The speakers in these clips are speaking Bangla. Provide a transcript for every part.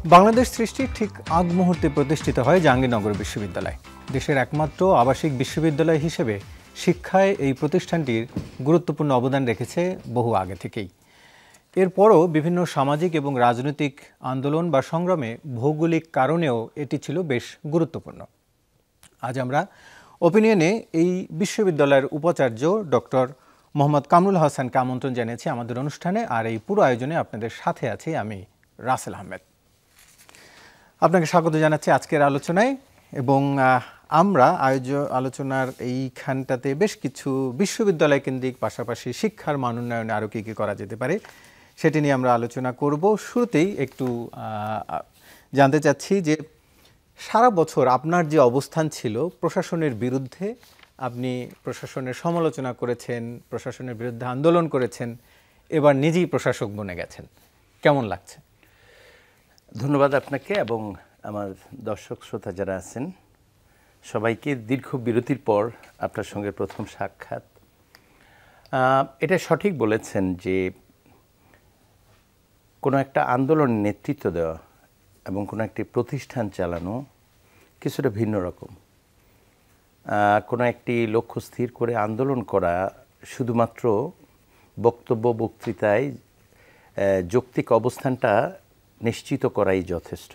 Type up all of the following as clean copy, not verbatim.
বাংলাদেশ সৃষ্টির ঠিক আগ মুহূর্তে প্রতিষ্ঠিত হয় জাহাঙ্গীরনগর বিশ্ববিদ্যালয়। দেশের একমাত্র আবাসিক বিশ্ববিদ্যালয় হিসেবে শিক্ষায় এই প্রতিষ্ঠানটির গুরুত্বপূর্ণ অবদান রেখেছে বহু আগে থেকেই। এরপরও বিভিন্ন সামাজিক এবং রাজনৈতিক আন্দোলন বা সংগ্রামে ভৌগোলিক কারণেও এটি ছিল বেশ গুরুত্বপূর্ণ। আজ আমরা ওপিনিয়নে এই বিশ্ববিদ্যালয়ের উপাচার্য ডক্টর মোহাম্মদ কামরুল হাসানকে আমন্ত্রণ জানিয়েছি আমাদের অনুষ্ঠানে। আর এই পুরো আয়োজনে আপনাদের সাথে আছি আমি রাসেল আহমেদ। আপনাকে স্বাগত জানাচ্ছি আজকের আলোচনায়। এবং আমরা আলোচনার এইখানটাতে বেশ কিছু বিশ্ববিদ্যালয় কেন্দ্রিক পাশাপাশি শিক্ষার মান উন্নয়নে আরও কী কী করা যেতে পারে সেটি নিয়ে আমরা আলোচনা করব। শুরুতেই একটু জানতে চাচ্ছি যে সারা বছর আপনার যে অবস্থান ছিল প্রশাসনের বিরুদ্ধে, আপনি প্রশাসনের সমালোচনা করেছেন, প্রশাসনের বিরুদ্ধে আন্দোলন করেছেন, এবার নিজেই প্রশাসক বনে গেছেন, কেমন লাগছে? ধন্যবাদ আপনাকে এবং আমার দর্শক শ্রোতা যারা আছেন সবাইকে। দীর্ঘ বিরতির পর আপনার সঙ্গে প্রথম সাক্ষাৎ। এটা সঠিক বলেছেন যে কোনো একটা আন্দোলনের নেতৃত্ব দেওয়া এবং কোনো একটি প্রতিষ্ঠান চালানো কিছুটা ভিন্ন রকম। কোনো একটি লক্ষ্য স্থির করে আন্দোলন করা শুধুমাত্র বক্তব্য বক্তৃতায় যৌক্তিক অবস্থানটা নিশ্চিত করাই যথেষ্ট,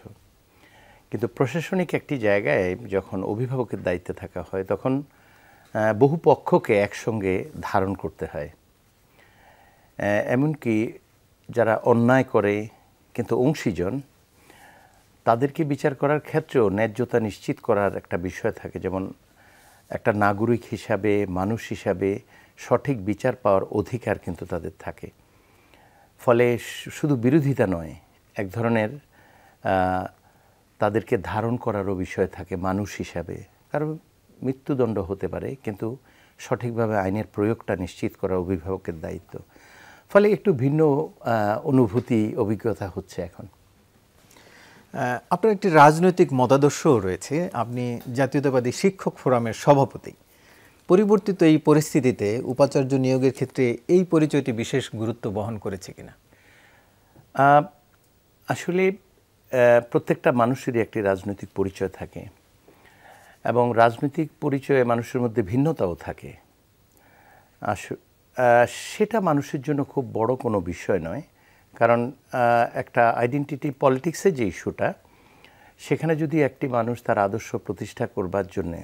কিন্তু প্রশাসনিক একটি জায়গায় যখন অভিভাবকের দায়িত্বে থাকা হয় তখন বহু পক্ষকে একসঙ্গে ধারণ করতে হয়। এমনকি যারা অন্যায় করে কিন্তু অংশীজন, তাদেরকে বিচার করার ক্ষেত্রেও ন্যায্যতা নিশ্চিত করার একটা বিষয় থাকে। যেমন একটা নাগরিক হিসাবে, মানুষ হিসাবে সঠিক বিচার পাওয়ার অধিকার কিন্তু তাদের থাকে। ফলে শুধু বিরোধিতা নয়, এক ধরনের তাদেরকে ধারণ করারও বিষয় থাকে মানুষ হিসাবে। কারণ মৃত্যুদণ্ড হতে পারে, কিন্তু সঠিকভাবে আইনের প্রয়োগটা নিশ্চিত করা অভিভাবকের দায়িত্ব। ফলে একটু ভিন্ন অনুভূতি, অভিজ্ঞতা হচ্ছে এখন। আপনার একটি রাজনৈতিক মতাদর্শও রয়েছে, আপনি জাতীয়তাবাদী শিক্ষক ফোরামের সভাপতি। পরিবর্তিত এই পরিস্থিতিতে উপাচার্য নিয়োগের ক্ষেত্রে এই পরিচয়টি বিশেষ গুরুত্ব বহন করেছে কিনা? আসলে প্রত্যেকটা মানুষেরই একটি রাজনৈতিক পরিচয় থাকে এবং রাজনৈতিক পরিচয়ে মানুষের মধ্যে ভিন্নতাও থাকে। সেটা মানুষের জন্য খুব বড় কোনো বিষয় নয়, কারণ একটা আইডেন্টিটি পলিটিক্সের যে ইস্যুটা, সেখানে যদি একটি মানুষ তার আদর্শ প্রতিষ্ঠা করবার জন্যে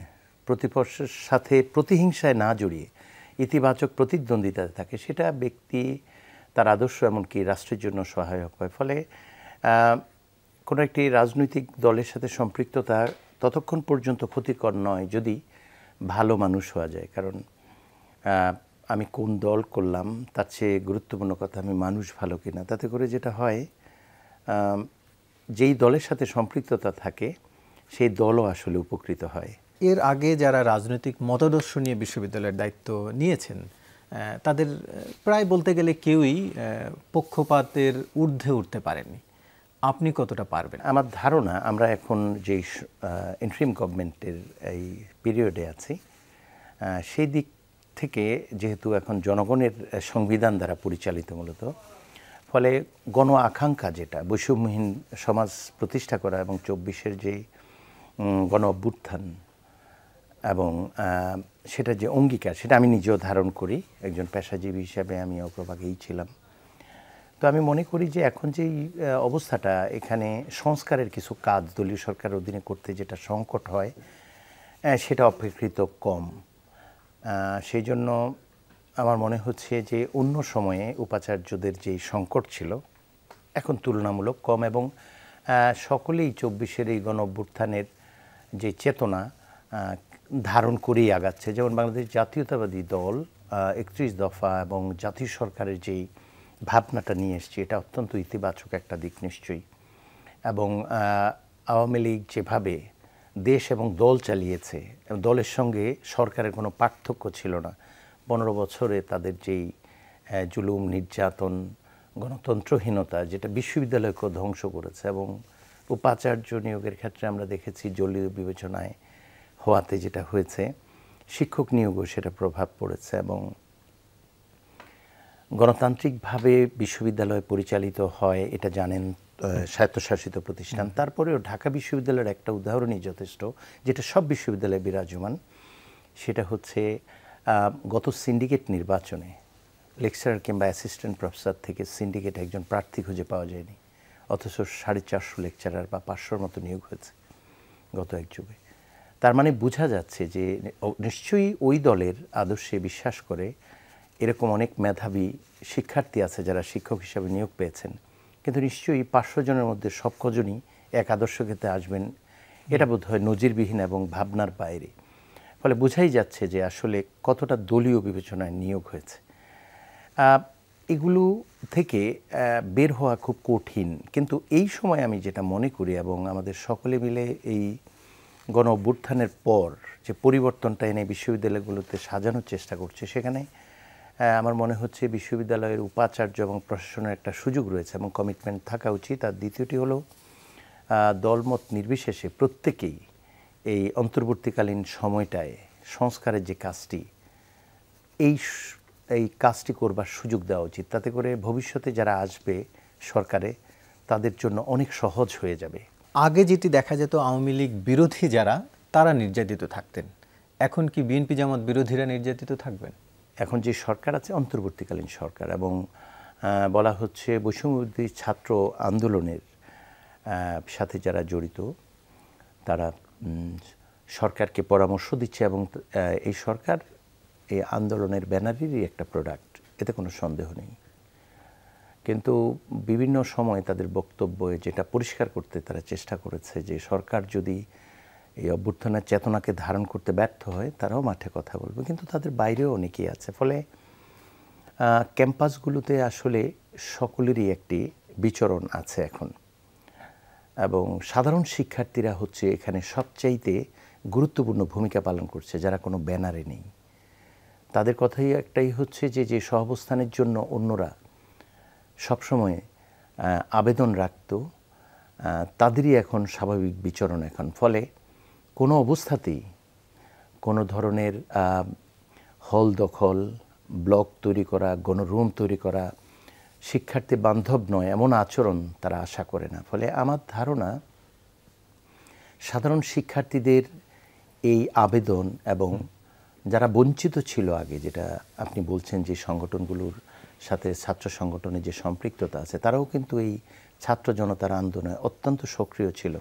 প্রতিপক্ষের সাথে প্রতিহিংসায় না জড়িয়ে ইতিবাচক প্রতিদ্বন্দ্বিতায় থাকে, সেটা ব্যক্তি তার আদর্শ এমনকি রাষ্ট্রের জন্য সহায়ক হয়। ফলে কোনো একটি রাজনৈতিক দলের সাথে সম্পৃক্ততা ততক্ষণ পর্যন্ত ক্ষতিকর নয় যদি ভালো মানুষ হওয়া যায়। কারণ আমি কোন দল করলাম তার চেয়ে গুরুত্বপূর্ণ কথা আমি মানুষ ভালো কিনা। তাতে করে যেটা হয়, যেই দলের সাথে সম্পৃক্ততা থাকে সেই দলও আসলে উপকৃত হয়। এর আগে যারা রাজনৈতিক মতাদর্শ নিয়ে বিশ্ববিদ্যালয়ের দায়িত্ব নিয়েছেন তাদের প্রায় বলতে গেলে কেউই পক্ষপাতের ঊর্ধ্বে উঠতে পারেননি। আপনি কতটা পারবেন? আমার ধারণা আমরা এখন যে ইন্টারিম গভর্নমেন্টের এই পিরিয়ডে আছি, সেই দিক থেকে যেহেতু এখন জনগণের সংবিধান দ্বারা পরিচালিত মূলত, ফলে গণ আকাঙ্ক্ষা যেটা বৈষম্যহীন সমাজ প্রতিষ্ঠা করা এবং 24-এর যে গণ অভ্যুত্থান এবং সেটা যে অঙ্গীকার, সেটা আমি নিজেও ধারণ করি। একজন পেশাজীবী হিসাবে আমি অগ্রভাগেই ছিলাম। তো আমি মনে করি যে এখন যেই অবস্থাটা, এখানে সংস্কারের কিছু কাজ দলীয় সরকারের অধীনে করতে যেটা সংকট হয় সেটা অপেক্ষাকৃত কম। সেই জন্য আমার মনে হচ্ছে যে অন্য সময়ে উপাচার্যদের যেই সংকট ছিল এখন তুলনামূলক কম এবং সকলেই 24-এর এই গণ অভ্যুত্থানের যে চেতনা ধারণ করেই আগাচ্ছে। যেমন বাংলাদেশ জাতীয়তাবাদী দল 31 দফা এবং জাতীয় সরকারের যেই ভাবনাটা নিয়ে এসছে, এটা অত্যন্ত ইতিবাচক একটা দিক নিশ্চয়ই। এবং আওয়ামী লীগ যেভাবে দেশ এবং দল চালিয়েছে, দলের সঙ্গে সরকারের কোনো পার্থক্য ছিল না। 15 বছরে তাদের যেই জুলুম, নির্যাতন, গণতন্ত্রহীনতা, যেটা বিশ্ববিদ্যালয়কেও ধ্বংস করেছে। এবং উপাচার্য নিয়োগের ক্ষেত্রে আমরা দেখেছি দলীয় বিবেচনায় হওয়াতে যেটা হয়েছে, শিক্ষক নিয়োগও সেটা প্রভাব পড়েছে। এবং গণতান্ত্রিকভাবে বিশ্ববিদ্যালয় পরিচালিত হয় এটা জানেন স্বায়ত্তশাসিত প্রতিষ্ঠান। তারপরেও ঢাকা বিশ্ববিদ্যালয়ের একটা উদাহরণই যথেষ্ট, যেটা সব বিশ্ববিদ্যালয়ে বিরাজমান। সেটা হচ্ছে গত সিন্ডিকেট নির্বাচনে লেকচারার কিংবা অ্যাসিস্ট্যান্ট প্রফেসর থেকে সিন্ডিকেট একজন প্রার্থী খুঁজে পাওয়া যায়নি, অথচ 450 লেকচারার বা 500-র মতো নিয়োগ হয়েছে গত এক যুগে। তার মানে বোঝা যাচ্ছে যে নিশ্চয়ই ওই দলের আদর্শে বিশ্বাস করে এরকম অনেক মেধাবী শিক্ষার্থী আছে যারা শিক্ষক হিসাবে নিয়োগ পেয়েছেন, কিন্তু নিশ্চয়ই 500 জনের মধ্যে সব কজনই এক আদর্শ ক্ষেত্রে আসবেন, এটা বোধহয় নজিরবিহীন এবং ভাবনার বাইরে। ফলে বোঝাই যাচ্ছে যে আসলে কতটা দলীয় বিবেচনায় নিয়োগ হয়েছে। এগুলো থেকে বের হওয়া খুব কঠিন। কিন্তু এই সময় আমি যেটা মনে করি, এবং আমাদের সকলে মিলে এই গণ অভ্যুত্থানের পর যে পরিবর্তনটা এনে বিশ্ববিদ্যালয়গুলোতে সাজানোর চেষ্টা করছে, সেখানে আমার মনে হচ্ছে বিশ্ববিদ্যালয়ের উপাচার্য এবং প্রশাসনের একটা সুযোগ রয়েছে এবং কমিটমেন্ট থাকা উচিত। আর দ্বিতীয়টি হলো দলমত নির্বিশেষে প্রত্যেকেই এই অন্তর্বর্তীকালীন সময়টায় সংস্কারের যে কাজটি, এই কাজটি করবার সুযোগ দেওয়া উচিত। তাতে করে ভবিষ্যতে যারা আসবে সরকারে তাদের জন্য অনেক সহজ হয়ে যাবে। আগে যেটি দেখা যেত আওয়ামী লীগ বিরোধী যারা, তারা নির্যাতিত থাকতেন, এখন কি বিএনপি জামাত বিরোধীরা নির্যাতিত থাকবেন? এখন যে সরকার আছে অন্তর্বর্তীকালীন সরকার, এবং বলা হচ্ছে বৈষম্যবিরোধী ছাত্র আন্দোলনের সাথে যারা জড়িত তারা সরকারকে পরামর্শ দিচ্ছে, এবং এই সরকার এই আন্দোলনের ব্যানারেরই একটা প্রোডাক্ট, এতে কোনো সন্দেহ নেই। কিন্তু বিভিন্ন সময় তাদের বক্তব্যে যেটা পরিষ্কার করতে তারা চেষ্টা করেছে যে সরকার যদি এই অভ্যুত্থানের চেতনাকে ধারণ করতে ব্যর্থ হয় তারাও মাঠে কথা বলবে, কিন্তু তাদের বাইরেও অনেকেই আছে। ফলে ক্যাম্পাসগুলোতে আসলে সকলেরই একটি বিচরণ আছে এখন, এবং সাধারণ শিক্ষার্থীরা হচ্ছে এখানে সবচাইতে গুরুত্বপূর্ণ ভূমিকা পালন করছে, যারা কোনো ব্যানারে নেই। তাদের কথাই একটাই হচ্ছে যে সহাবস্থানের জন্য অন্যরা সবসময় আবেদন রাখত, তাদেরই এখন স্বাভাবিক বিচরণ এখন। ফলে কোনো অবস্থাতেই কোনো ধরনের হল দখল, ব্লক তৈরি করা, গণরুম তৈরি করা শিক্ষার্থী বান্ধব নয় এমন আচরণ তারা আশা করে না। ফলে আমার ধারণা সাধারণ শিক্ষার্থীদের এই আবেদন, এবং যারা বঞ্চিত ছিল আগে, যেটা আপনি বলছেন যে সংগঠনগুলোর সাথে ছাত্র সংগঠনের যে সম্পৃক্ততা আছে, তারাও কিন্তু এই ছাত্র জনতার আন্দোলনে অত্যন্ত সক্রিয় ছিল।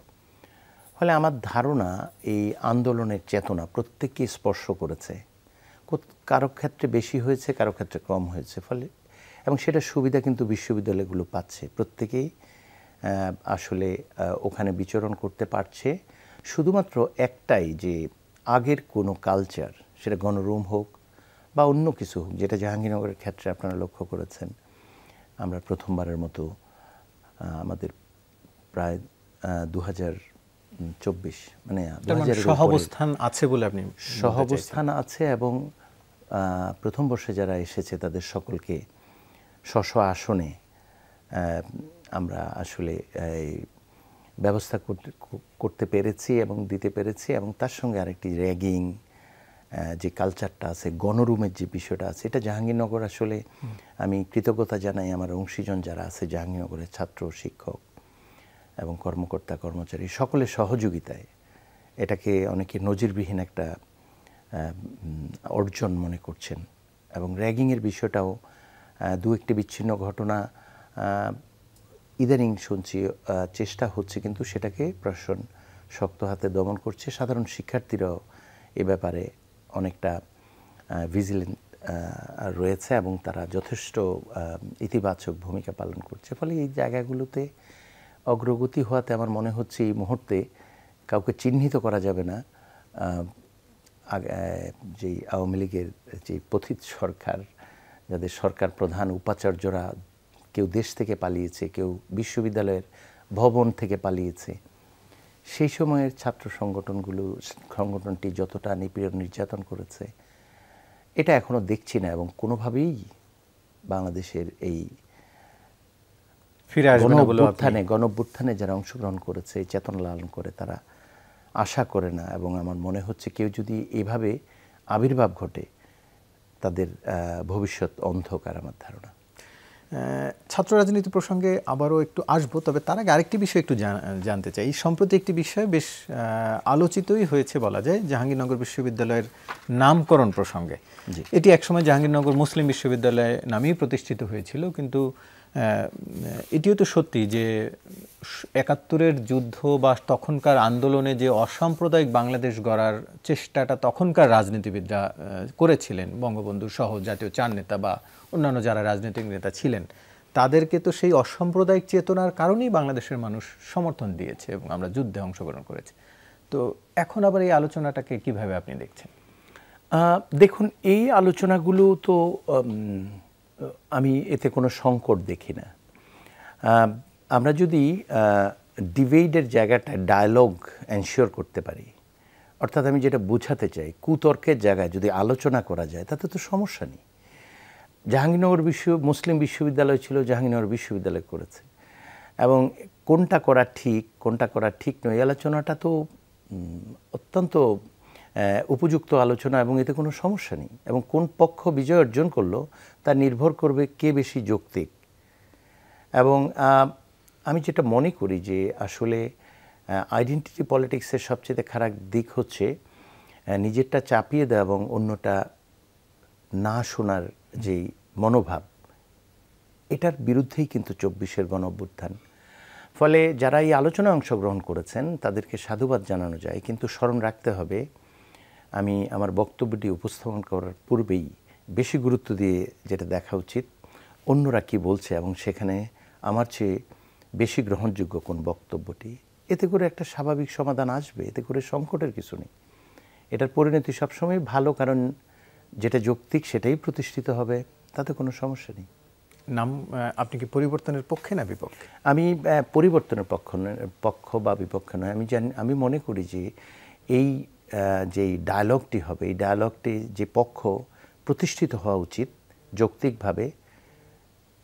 ফলে আমার ধারণা এই আন্দোলনের চেতনা প্রত্যেককে স্পর্শ করেছে, কারো ক্ষেত্রে বেশি হয়েছে, কারো ক্ষেত্রে কম হয়েছে। ফলে এবং সেটা সুবিধা কিন্তু বিশ্ববিদ্যালয়গুলো পাচ্ছে, প্রত্যেকেই আসলে ওখানে বিচরণ করতে পারছে। শুধুমাত্র একটাই, যে আগের কোনো কালচার, সেটা গণরুম হোক বা অন্য কিছু হোক, যেটা জাহাঙ্গীরনগরের ক্ষেত্রে আপনারা লক্ষ্য করেছেন, আমরা প্রথমবারের মতো আমাদের প্রায় 2024 মানে সহাবস্থান আছে বলে আপনি? সহাবস্থান আছে, এবং প্রথম বর্ষে যারা এসেছে তাদের সকলকে স্ব আসনে আমরা আসলে ব্যবস্থা করতে পেরেছি এবং দিতে পেরেছি। এবং তার সঙ্গে আরেকটি র্যাগিং যে কালচারটা আছে, গণরুমের যে বিষয়টা আছে, এটা জাহাঙ্গীরনগর আসলে আমি কৃতজ্ঞতা জানাই আমার অংশীজন যারা আছে জাহাঙ্গীরনগরের ছাত্র, শিক্ষক এবং কর্মকর্তা কর্মচারী সকলের সহযোগিতায় এটাকে অনেকে নজিরবিহীন একটা অর্জন মনে করছেন। এবং র্যাগিংয়ের বিষয়টাও দু একটি বিচ্ছিন্ন ঘটনা ইদানিং শুনছি চেষ্টা হচ্ছে, কিন্তু সেটাকে প্রশাসন শক্ত হাতে দমন করছে। সাধারণ শিক্ষার্থীরাও এ ব্যাপারে অনেকটা ভিজিলেন্ট রয়েছে এবং তারা যথেষ্ট ইতিবাচক ভূমিকা পালন করছে। ফলে এই জায়গাগুলোতে অগ্রগতি হওয়াতে আমার মনে হচ্ছে এই মুহূর্তে কাউকে চিহ্নিত করা যাবে না। যেই আওয়ামী লীগের যে পতিত সরকার, যাদের সরকার প্রধান উপাচার্যরা কেউ দেশ থেকে পালিয়েছে, কেউ বিশ্ববিদ্যালয়ের ভবন থেকে পালিয়েছে, সেই সময়ের ছাত্র সংগঠনটি যতটা নিপীড়ন নির্যাতন করেছে এটা এখনও দেখছি না। এবং কোনোভাবেই বাংলাদেশের এই গণ অভ্যুত্থানে যারা অংশগ্রহণ করেছে, চেতনা লালন করে, তারা আশা করে না। এবং আমার মনে হচ্ছে কেউ যদি এভাবে আবির্ভাব ঘটে তাদের ভবিষ্যৎ অন্ধকার, আমার ধারণা। ছাত্র রাজনীতি প্রসঙ্গে আবারও একটু আসবো, তবে তার আগে আরেকটি বিষয় একটু জানতে চাই। সম্প্রতি একটি বিষয় বেশ আলোচিতই হয়েছে বলা যায়, জাহাঙ্গীরনগর বিশ্ববিদ্যালয়ের নামকরণ প্রসঙ্গে। এটি একসময় জাহাঙ্গীরনগর মুসলিম বিশ্ববিদ্যালয় নামেই প্রতিষ্ঠিত হয়েছিল, কিন্তু এটিও তো সত্যি যে ৭১-এর যুদ্ধ বা তখনকার আন্দোলনে যে অসাম্প্রদায়িক বাংলাদেশ গড়ার চেষ্টাটা তখনকার রাজনীতিবিদরা করেছিলেন, বঙ্গবন্ধু সহ জাতীয় চার নেতা বা অন্যান্য যারা রাজনৈতিক নেতা ছিলেন, তাদেরকে তো সেই অসাম্প্রদায়িক চেতনার কারণেই বাংলাদেশের মানুষ সমর্থন দিয়েছে এবং আমরা যুদ্ধে অংশগ্রহণ করেছি। তো এখন আবার এই আলোচনাটাকে কিভাবে আপনি দেখছেন? দেখুন, এই আলোচনাগুলো তো আমি এতে কোনো সংকট দেখি না। আমরা যদি ডিবেটের জায়গাটা ডায়ালগ এনশিওর করতে পারি, অর্থাৎ আমি যেটা বোঝাতে চাই, কুতর্কের জায়গায় যদি আলোচনা করা যায় তাতে তো সমস্যা নেই। জাহাঙ্গীরনগর মুসলিম বিশ্ববিদ্যালয় ছিল, জাহাঙ্গীরনগর বিশ্ববিদ্যালয় করেছে, এবং কোনটা করা ঠিক কোনটা করা ঠিক নয় এই আলোচনাটা তো অত্যন্ত উপযুক্ত আলোচনা, এবং এতে কোনো সমস্যা নেই। এবং কোন পক্ষ বিজয় অর্জন করলো তা নির্ভর করবে কে বেশি যৌক্তিক। এবং আমি যেটা মনে করি যে আসলে আইডেন্টিটি পলিটিক্সের সবচেয়ে খারাপ দিক হচ্ছে নিজেরটা চাপিয়ে দেওয়া এবং অন্যটা না শোনার যেই মনোভাব, এটার বিরুদ্ধেই কিন্তু ২৪-এর গণঅভ্যুত্থান। ফলে যারা এই আলোচনায় অংশগ্রহণ করেছেন তাদেরকে সাধুবাদ জানানো যায়, কিন্তু স্মরণ রাখতে হবে, আমি আমার বক্তব্যটি উপস্থাপন করার পূর্বেই বেশি গুরুত্ব দিয়ে যেটা দেখা উচিত অন্যরা কি বলছে এবং সেখানে আমার চেয়ে বেশি গ্রহণযোগ্য কোন বক্তব্যটি। এতে করে একটা স্বাভাবিক সমাধান আসবে, এতে করে সংকটের কিছু নেই। এটার পরিণতি সবসময় ভালো, কারণ যেটা যৌক্তিক সেটাই প্রতিষ্ঠিত হবে, তাতে কোনো সমস্যা নেই। নাম আপনি কি পরিবর্তনের পক্ষে না বিপক্ষে? আমি পরিবর্তনের পক্ষ বা বিপক্ষ নয়। আমি মনে করি যে এই যে ডায়ালগটি হবে, এই ডায়ালগটি যে পক্ষ প্রতিষ্ঠিত হওয়া উচিত যৌক্তিকভাবে,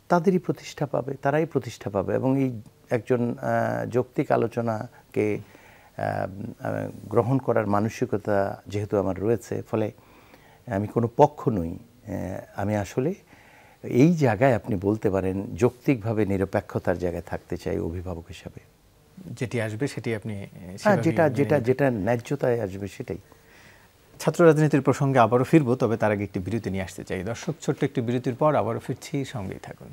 তাদেরই প্রতিষ্ঠা পাবে, তারাই প্রতিষ্ঠা পাবে। এবং এই একজন যৌক্তিক আলোচনাকে গ্রহণ করার মানসিকতা যেহেতু আমার রয়েছে, ফলে আমি কোনো পক্ষ নই। আমি আসলে এই জায়গায় আপনি বলতে পারেন যৌক্তিকভাবে নিরপেক্ষতার জায়গায় থাকতে চাই অভিভাবক হিসাবে। যেটি আসবে সেটি আপনি, যেটা ন্যায্যতায় আসবে সেটাই। ছাত্র রাজনীতির প্রসঙ্গে আবারও ফিরবো, তবে তার আগে একটি বিরতি নিয়ে আসতে চাই। দর্শক, ছোট্ট একটি বিরতির পর আবারও ফিরছি, সঙ্গেই থাকুন।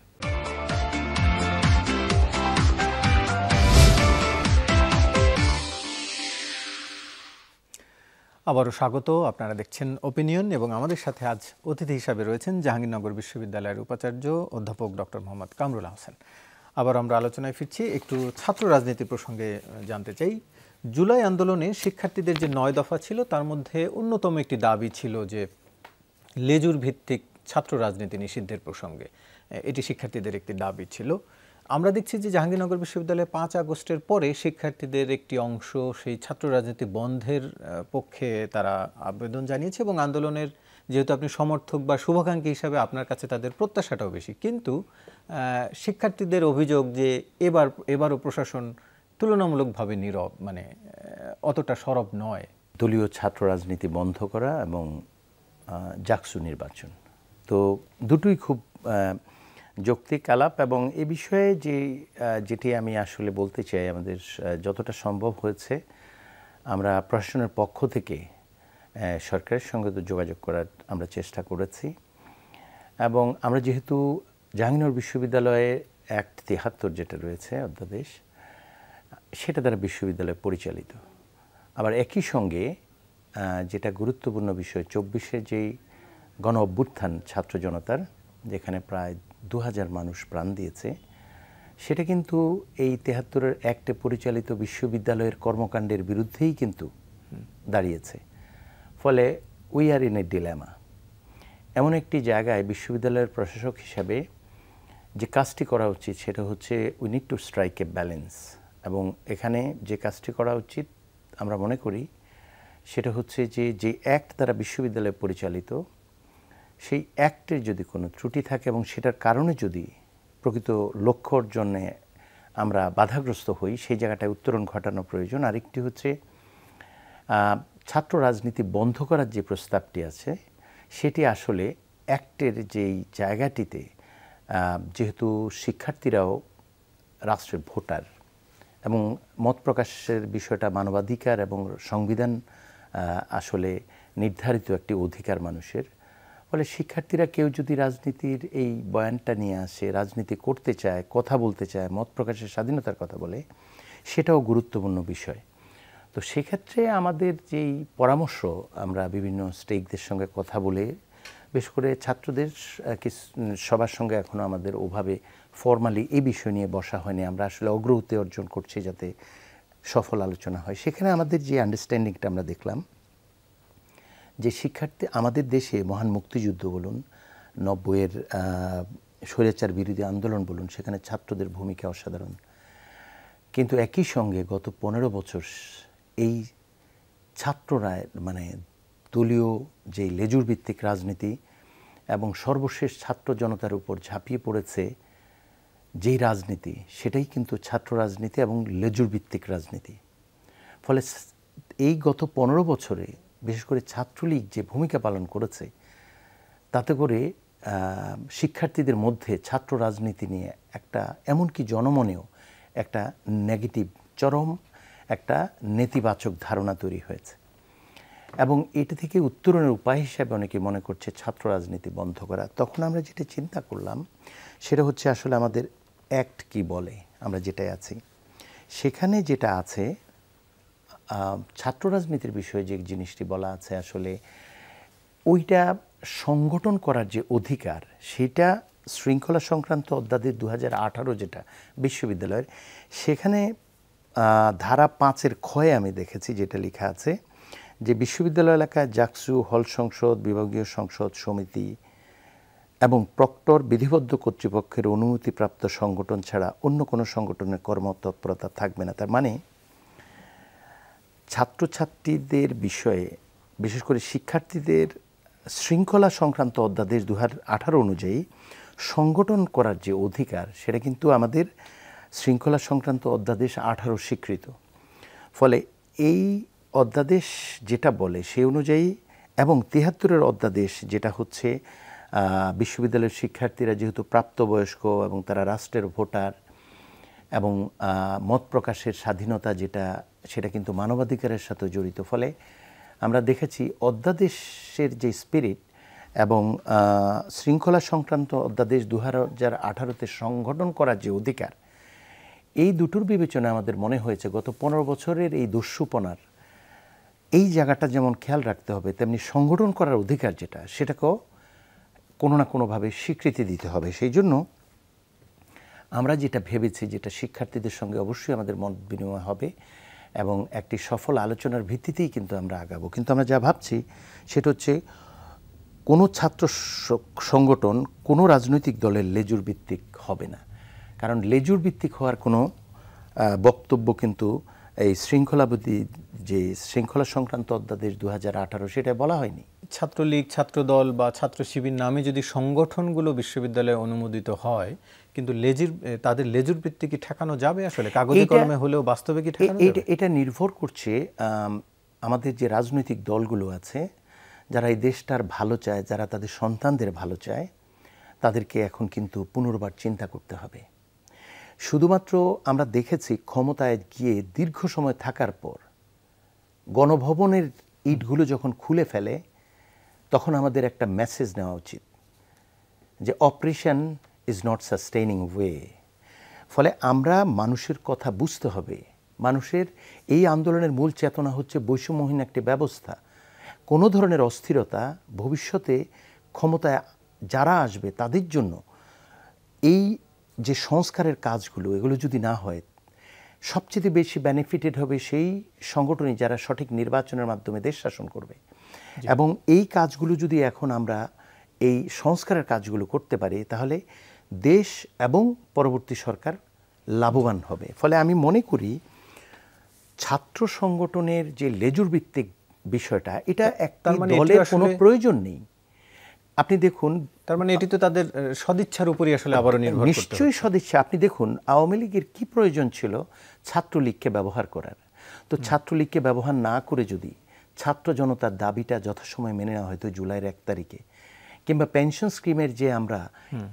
আবারও স্বাগত। আপনারা দেখছেন ওপিনিয়ন, এবং আমাদের সাথে আজ অতিথি হিসাবে রয়েছেন জাহাঙ্গীরনগর বিশ্ববিদ্যালয়ের উপাচার্য অধ্যাপক ডক্টর মোহাম্মদ কামরুল আহসান। আবার আমরা আলোচনায় ফিরছি। একটু ছাত্র রাজনীতি প্রসঙ্গে জানতে চাই। জুলাই আন্দোলনে শিক্ষার্থীদের যে ৯ দফা ছিল তার মধ্যে অন্যতম একটি দাবি ছিল যে লেজুর ভিত্তিক ছাত্র রাজনীতি নিষিদ্ধের প্রসঙ্গে। এটি শিক্ষার্থীদের একটি দাবি ছিল। আমরা দেখছি যে জাহাঙ্গীরনগর বিশ্ববিদ্যালয়ে ৫ আগস্টের পরে শিক্ষার্থীদের একটি অংশ সেই ছাত্র রাজনীতি বন্ধের পক্ষে তারা আবেদন জানিয়েছে, এবং আন্দোলনের যেহেতু আপনি সমর্থক বা শুভাকাঙ্ক্ষী হিসাবে আপনার কাছে তাদের প্রত্যাশাটাও বেশি। কিন্তু শিক্ষার্থীদের অভিযোগ যে এবারও প্রশাসন তুলনামূলকভাবে নীরব, মানে অতটা সরব নয়। দলীয় ছাত্র রাজনীতি বন্ধ করা এবং জাকসু নির্বাচন, তো দুটোই খুব যৌক্তিক আলাপ। এবং এ বিষয়ে যেটি আমি আসলে বলতে চাই, আমাদের যতটা সম্ভব হয়েছে আমরা প্রশাসনের পক্ষ থেকে সরকারের সঙ্গে তো যোগাযোগ করার আমরা চেষ্টা করেছি। এবং আমরা যেহেতু জাহাঙ্গীরনগর বিশ্ববিদ্যালয়ে অ্যাক্ট ৭৩ যেটা রয়েছে অধ্যাদেশ, সেটা দ্বারা বিশ্ববিদ্যালয় পরিচালিত। আবার একই সঙ্গে যেটা গুরুত্বপূর্ণ বিষয়, ২৪-এর যেই গণ অভ্যুত্থান ছাত্র জনতার, যেখানে প্রায় ২,০০০ মানুষ প্রাণ দিয়েছে, সেটা কিন্তু এই ৭৩-এর অ্যাক্টে পরিচালিত বিশ্ববিদ্যালয়ের কর্মকাণ্ডের বিরুদ্ধেই কিন্তু দাঁড়িয়েছে। ফলে we are in a dilemma. এমন একটি জায়গায় বিশ্ববিদ্যালয়ের প্রশাসক হিসাবে যে কাজটি করা উচিত সেটা হচ্ছে we need to strike A balance. এবং এখানে যে কাজটি করা উচিত আমরা মনে করি সেটা হচ্ছে যে অ্যাক্ট দ্বারা বিশ্ববিদ্যালয় পরিচালিত, সেই অ্যাক্টের যদি কোনো ত্রুটি থাকে এবং সেটার কারণে যদি প্রকৃত লক্ষ্য অর্জনে আমরা বাধাগ্রস্ত হই, সেই জায়গাটায় উত্তরণ ঘটানো প্রয়োজন। আরেকটি হচ্ছে ছাত্র রাজনীতি বন্ধ করার যে প্রস্তাবটি আছে সেটি আসলে অ্যাক্টের যেই জায়গাটিতে যেহেতু শিক্ষার্থীরাও রাষ্ট্রের ভোটার এবং মত প্রকাশের বিষয়টা মানবাধিকার এবং সংবিধান আসলে নির্ধারিত একটি অধিকার মানুষের, ফলে শিক্ষার্থীরা কেউ যদি রাজনীতির এই বয়ানটা নিয়ে আসে, রাজনীতি করতে চায়, কথা বলতে চায়, মত প্রকাশের স্বাধীনতার কথা বলে, সেটাও গুরুত্বপূর্ণ বিষয়। তো সেক্ষেত্রে আমাদের যেই পরামর্শ, আমরা বিভিন্ন স্টেকদের সঙ্গে কথা বলে, বিশেষ করে ছাত্রদের সবার সঙ্গে এখনও আমাদের ওভাবে ফর্মালি এই বিষয় নিয়ে বসা হয়নি, আমরা আসলে অগ্রগতি অর্জন করছি যাতে সফল আলোচনা হয়। সেখানে আমাদের যে আন্ডারস্ট্যান্ডিংটা আমরা দেখলাম যে শিক্ষার্থী, আমাদের দেশে মহান মুক্তিযুদ্ধ বলুন, 90-এর স্বৈরাচার বিরোধী আন্দোলন বলুন, সেখানে ছাত্রদের ভূমিকা অসাধারণ। কিন্তু একই সঙ্গে গত 15 বছর এই ছাত্ররা মানে দলীয় যে লেজুর ভিত্তিক রাজনীতি এবং সর্বশেষ ছাত্র জনতার উপর ঝাঁপিয়ে পড়েছে যেই রাজনীতি, সেটাই কিন্তু ছাত্র রাজনীতি এবং লেজুর ভিত্তিক রাজনীতি। ফলে এই গত 15 বছরে বিশেষ করে ছাত্রলীগ যে ভূমিকা পালন করেছে, তাতে করে শিক্ষার্থীদের মধ্যে ছাত্র রাজনীতি নিয়ে একটা, এমনকি জনমনেও একটা নেগেটিভ, চরম একটা নেতিবাচক ধারণা তৈরি হয়েছে। এবং এটা থেকে উত্তরণের উপায় হিসাবে অনেকে মনে করছে ছাত্র রাজনীতি বন্ধ করা। তখন আমরা যেটা চিন্তা করলাম সেটা হচ্ছে আসলে আমাদের অ্যাক্ট কি বলে, আমরা যেটাই আছি সেখানে যেটা আছে, ছাত্র রাজনীতির বিষয়ে যে জিনিসটি বলা আছে আসলে ওইটা সংগঠন করার যে অধিকার, সেটা শৃঙ্খলা সংক্রান্ত অধ্যাদেশ 2018 যেটা বিশ্ববিদ্যালয়ের, সেখানে ধারা 5-এর ক্ষয়ে আমি দেখেছি যেটা লেখা আছে যে বিশ্ববিদ্যালয় এলাকায় জাকসু, হল সংসদ, বিভাগীয় সংসদ সমিতি এবং প্রক্টর বিধিবদ্ধ কর্তৃপক্ষের অনুমতিপ্রাপ্ত সংগঠন ছাড়া অন্য কোনো সংগঠনের কর্মতৎপরতা থাকবে না। তার মানে ছাত্রছাত্রীদের বিষয়ে, বিশেষ করে শিক্ষার্থীদের শৃঙ্খলা সংক্রান্ত অধ্যাদেশ 2018 অনুযায়ী সংগঠন করার যে অধিকার, সেটা কিন্তু আমাদের শৃঙ্খলা সংক্রান্ত অধ্যাদেশ 18 স্বীকৃত। ফলে এই অধ্যাদেশ যেটা বলে সেই অনুযায়ী, এবং 73-এর অধ্যাদেশ যেটা হচ্ছে বিশ্ববিদ্যালয়ের শিক্ষার্থীরা যেহেতু প্রাপ্তবয়স্ক এবং তারা রাষ্ট্রের ভোটার, এবং মত প্রকাশের স্বাধীনতা যেটা, সেটা কিন্তু মানবাধিকারের সাথে জড়িত। ফলে আমরা দেখেছি অধ্যাদেশের যে স্পিরিট এবং শৃঙ্খলা সংক্রান্ত অধ্যাদেশ 2018-তে সংগঠন করার যে অধিকার, এই দুটোর বিবেচনায় আমাদের মনে হয়েছে গত 15 বছরের এই দস্যুপনার এই জায়গাটা যেমন খেয়াল রাখতে হবে, তেমনি সংগঠন করার অধিকার যেটা, সেটাকেও কোনো না কোনোভাবে স্বীকৃতি দিতে হবে। সেই জন্য আমরা যেটা ভেবেছি, যেটা শিক্ষার্থীদের সঙ্গে অবশ্যই আমাদের মত বিনিময় হবে এবং একটি সফল আলোচনার ভিত্তিতেই কিন্তু আমরা আগাবো। কিন্তু আমরা যা ভাবছি সেটা হচ্ছে কোনো ছাত্র সংগঠন কোনো রাজনৈতিক দলের লেজুর ভিত্তিক হবে না, কারণ লেজুর ভিত্তিক হওয়ার কোনো বক্তব্য কিন্তু এই শৃঙ্খলাবদ্ধী যে শৃঙ্খলা সংক্রান্ত অধ্যাদেশ 2018 সেটা বলা হয়নি। ছাত্রলীগ, ছাত্রদল বা ছাত্র শিবির নামে যদি সংগঠনগুলো বিশ্ববিদ্যালয়ে অনুমোদিত হয়, কিন্তু তাদের লেজুর ভিত্তি কি ঠেকানো যাবে আসলে, কাগজে কলমে হলেও বাস্তবে কি ঠেকানো যাবে? এটা নির্ভর করছে আমাদের যে রাজনৈতিক দলগুলো আছে, যারা এই দেশটার ভালো চায়, যারা তাদের সন্তানদের ভালো চায়, তাদেরকে এখন কিন্তু পুনর্বার চিন্তা করতে হবে। শুধুমাত্র আমরা দেখেছি ক্ষমতায় গিয়ে দীর্ঘ সময় থাকার পর গণভবনের ইটগুলো যখন খুলে ফেলে, তখন আমাদের একটা মেসেজ নেওয়া উচিত যে operation is not sustaining way. ফলে আমরা মানুষের কথা বুঝতে হবে। মানুষের এই আন্দোলনের মূল চেতনা হচ্ছে বৈষম্যহীন একটি ব্যবস্থা। কোনো ধরনের অস্থিরতা ভবিষ্যতে ক্ষমতায় যারা আসবে তাদের জন্য এই যে সংস্কারের কাজগুলো, এগুলো যদি না হয়, সবচেয়ে বেশি বেনিফিটেড হবে সেই সংগঠনই যারা সঠিক নির্বাচনের মাধ্যমে দেশ শাসন করবে। এবং এই কাজগুলো যদি এখন আমরা এই সংস্কারের কাজগুলো করতে পারি, তাহলে দেশ এবং পরবর্তী সরকার লাভবান হবে। ফলে আমি মনে করি ছাত্র সংগঠনের যে লেজুর ভিত্তিক বিষয়টা, এটা একটা দলের কোনো প্রয়োজন নেই। আপনি দেখুন, তার মানে এটি তো তাদের সদিচ্ছার উপরই আসলে আবারও নির্ভর করতে হবে। নিশ্চয়ই সদিচ্ছা। আপনি দেখুন আওয়ামী লীগের কি প্রয়োজন ছিল ছাত্রলীগকে ব্যবহার করার? তো ছাত্রলীগকে ব্যবহার না করে যদি ছাত্র জনতার দাবিটা যথাসময় মেনে নেওয়া হয়তো জুলাইয়ের 1 তারিখে, কিংবা পেনশন স্কিমের যে আমরা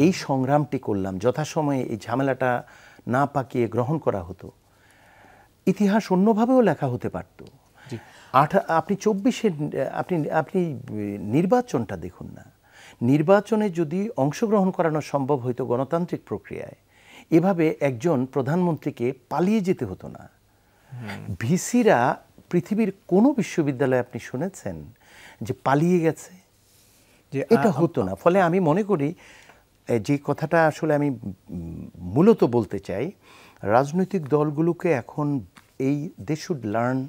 এই সংগ্রামটি করলাম, যথাসময়ে এই ঝামেলাটা না পাকিয়ে গ্রহণ করা হতো, ইতিহাস অন্যভাবেও লেখা হতে পারত। আপনি 24-এর আপনি নির্বাচনটা দেখুন না, নির্বাচনে যদি অংশগ্রহণ করানো সম্ভব হইতো গণতান্ত্রিক প্রক্রিয়ায়, এভাবে একজন প্রধানমন্ত্রীকে পালিয়ে যেতে হতো না। ভিসিরা পৃথিবীর কোনো বিশ্ববিদ্যালয়ে আপনি শুনেছেন যে পালিয়ে গেছে? এটা হতো না। ফলে আমি মনে করি যে কথাটা আসলে আমি মূলত বলতে চাই, রাজনৈতিক দলগুলোকে এখন এই দে শুড লার্ন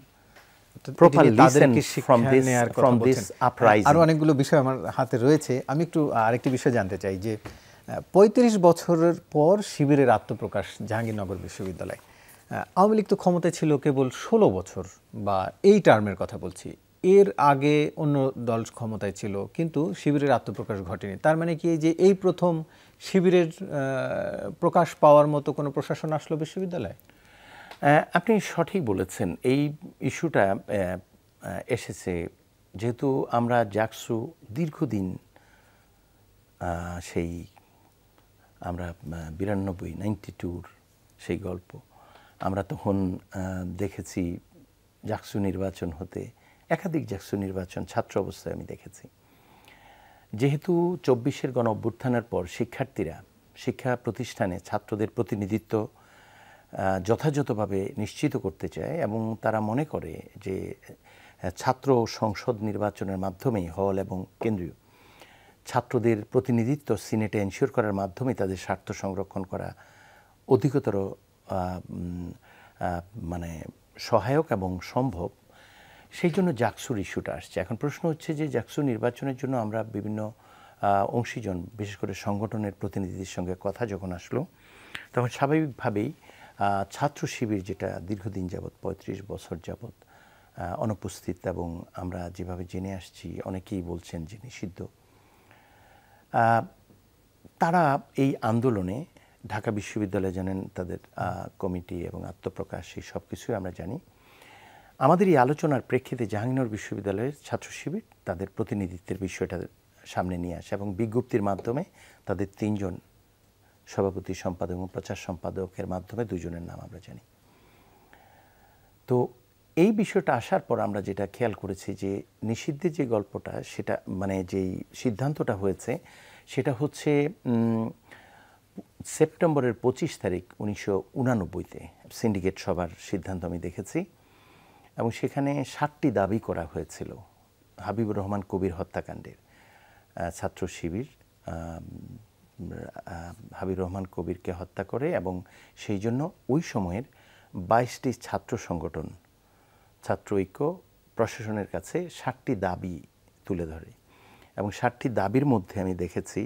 আরো অনেকগুলো বিষয় আমার হাতে রয়েছে। আমি একটু আরেকটি বিষয় জানতে চাই যে ৩৫ বছরের পর শিবিরের আত্মপ্রকাশ জাহাঙ্গীরনগর বিশ্ববিদ্যালয়। আওয়ামী লীগ তো ক্ষমতায় ছিল কেবল ১৬ বছর, বা এই টার্মের কথা বলছি। এর আগে অন্য দল ক্ষমতায় ছিল, কিন্তু শিবিরের আত্মপ্রকাশ ঘটেনি। তার মানে কি যে এই প্রথম শিবিরের প্রকাশ পাওয়ার মতো কোনো প্রশাসন আসলো বিশ্ববিদ্যালয়ে? আপনি সঠিক বলেছেন। এই ইস্যুটা এসেছে যেহেতু আমরা জাকসু দীর্ঘদিন সেই আমরা 92-92 সেই গল্প আমরা তখন দেখেছি। জাকসু নির্বাচন হতে, একাধিক জাকসু নির্বাচন ছাত্র অবস্থায় আমি দেখেছি। যেহেতু 24-এর গণ অভ্যুত্থানের পর শিক্ষার্থীরা শিক্ষা প্রতিষ্ঠানে ছাত্রদের প্রতিনিধিত্ব যথাযথভাবে নিশ্চিত করতে চায় এবং তারা মনে করে যে ছাত্র সংসদ নির্বাচনের মাধ্যমেই হল এবং কেন্দ্রীয় ছাত্রদের প্রতিনিধিত্ব সিনেটে এনশিওর করার মাধ্যমে তাদের স্বার্থ সংরক্ষণ করা অধিকতর মানে সহায়ক এবং সম্ভব। সেই জন্য জাকসুর ইস্যুটা আসছে। এখন প্রশ্ন হচ্ছে যে জাকসু নির্বাচনের জন্য আমরা বিভিন্ন অংশীজন, বিশেষ করে সংগঠনের প্রতিনিধিদের সঙ্গে কথা যখন আসলো, তখন স্বাভাবিকভাবেই ছাত্র শিবির, যেটা দীর্ঘদিন যাবৎ ৩৫ বছর যাবৎ অনুপস্থিত এবং আমরা যেভাবে জেনে আসছি অনেকেই বলছেন যে নিষিদ্ধ, তারা এই আন্দোলনে ঢাকা বিশ্ববিদ্যালয়ে জানেন তাদের কমিটি এবং আত্মপ্রকাশ, এই সব কিছুই আমরা জানি। আমাদের এই আলোচনার প্রেক্ষিতে জাহাঙ্গীরনগর বিশ্ববিদ্যালয়ের ছাত্র শিবির তাদের প্রতিনিধিত্বের বিষয়টা সামনে নিয়ে আসে এবং বিজ্ঞপ্তির মাধ্যমে তাদের 3 জন সভাপতি, সম্পাদক এবং প্রচার সম্পাদকের মাধ্যমে 2 জনের নাম আমরা জানি। তো এই বিষয়টা আসার পর আমরা যেটা খেয়াল করেছি যে নিষিদ্ধের যে গল্পটা, সেটা মানে যেই সিদ্ধান্তটা হয়েছে সেটা হচ্ছে সেপ্টেম্বরের 25 তারিখ 1989-তে সিন্ডিকেট সভার সিদ্ধান্ত আমি দেখেছি এবং সেখানে 7টি দাবি করা হয়েছিল হাবিবুর রহমান কবির হত্যাকাণ্ডের। ছাত্র শিবির হাবিবুর রহমান কবিরকে হত্যা করে এবং সেই জন্য ওই সময়ের 22টি ছাত্র সংগঠন, ছাত্র ঐক্য প্রশাসনের কাছে 7টি দাবি তুলে ধরে এবং 7টি দাবির মধ্যে আমি দেখেছি